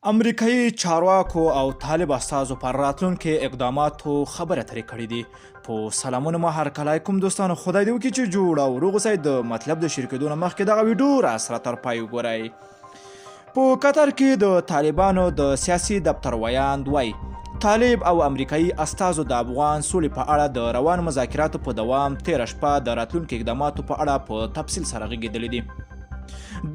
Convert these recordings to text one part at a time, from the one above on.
امریکایي چارواکو او طالب استازو پر راتلونکي اقداماتو خبره ترې کړې دي. په سلامونه ما هرکلی کوم دوستانو، خدای دې وکړي چې جوړ او روغ اوسئ. د مطلب د شروع کېدو نه مخکې دغه ویډیو راسره تر پای وګورئ. په قطر کې د طالبانو د سیاسي دفتر ویاند وایی طالب او امریکایي استازو د افغان سولې په اړه د روانو مذاکراتو په دوام تېره شپه د راتلونکي اقداماتو په اړه په تفصیل سره غږېدلي دي.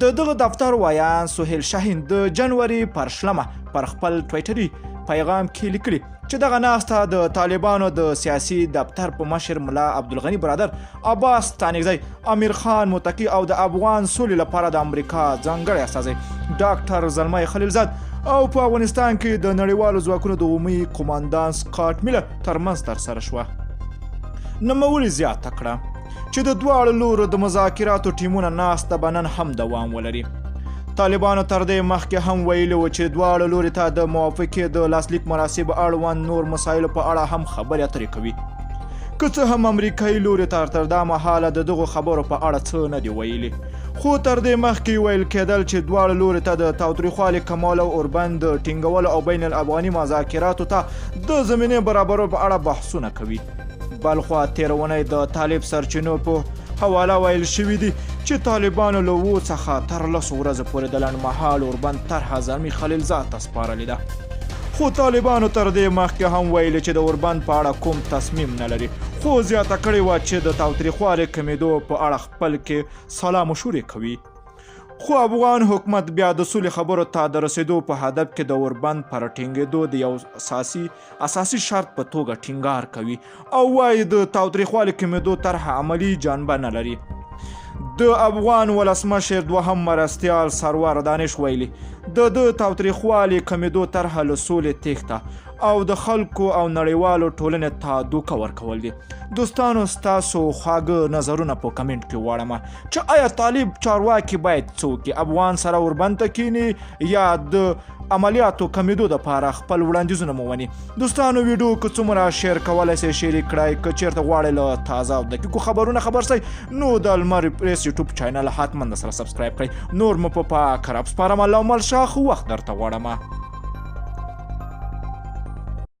د دغه دفتر ویاند سهیل شاهین د جنوري پر 20 پر خپل ټویټري پیغام کې لیکلي چې دغه ناسته د طالبانو د سیاسي دفتر په مشر ملا عبدالغني برادر عباس ستانکزی، امیر خان متقي او د افغان سولې لپاره د امریکا ځانګړی استازی ډاکټر زلمي خلیلزاد او په افغانستان کې د نړیوالو ځواکونو د عمومي قوماندان سکاټ میلر ترمنځ ترسره شوه. نوموړي زیاته کړه چې د دواړو لورو د مذاکراتو ټیمونه ناسته به نن هم دوام ولري. طالبانو تر دې مخکې هم ویلي و چې دواړو لوري ته د موافقې د لاسلیک مراسم اړوند نور مسایلو په اړه هم خبرې اترې کوي. که څه هم امریکایي لوري تر دا مهاله د دغو خبرو په اړه څه نه دي ویلي، خو تر دې مخکې ویل کېدل چې دواړو لوري ته د تاوتریخوالي کمولو او اوربند د ټینګولو او بین الافغاني مذاکراتو ته د زمینې برابرولو په اړه بحثونه کوي. بلخوا تېره اونۍ د طالب سرچینو په حواله ویل شوي دي چې طالبانو له 7 څخه تر 10 ورځو پورې د لنډمهال اوربند طرحه زلمي خلیلزاد ته سپارلې ده. خو طالبانو تر دې مخکې هم ویلي چې د اوربند په اړه کوم تصمیم نه لري، خو زیاته کړې وه چې د تاوتریخوالي کمیدو په اړه خپل کې سلا مشورې کوي. خو افغان حکومت بیا د سولې خبرو ته د رسېدو په هدف کې د اوربند پر ټینګېدو د یو اساسي شرط په توګه ټینګار کوي او وایي د تاوتریخوالي کمیدو طرحه عملي جانبه نه لري. د افغان ولسمشر دوهم مرستیال سرور دانش ویلي د تاوتریخوالي کمیدو طرحه له سولې تېښته او د خلکو او نړیوالو ټولنې ته دوکه ورکول دي. دوستانو، ستاسو خواږه نظرونه په کمنټ کې غواړم چې آیا طالب چارواکي باید څوک افغان سره اوربند ته کینی یا د عملیاتو کمیدو دپاره خپل وړاندیزونه مونی. دوستانو، ویډیو که څومره شیر کولی سئ شیر کړئ. که چیرته غواړئ له تازه او دقیقو خبرونه خبر سئ نو د لمر پریس یوټیوب چینل حتما سره سبسکرایب کړئ. نور مو په پاک رب سپارم. الله مل شاخ وخت درته غواړم.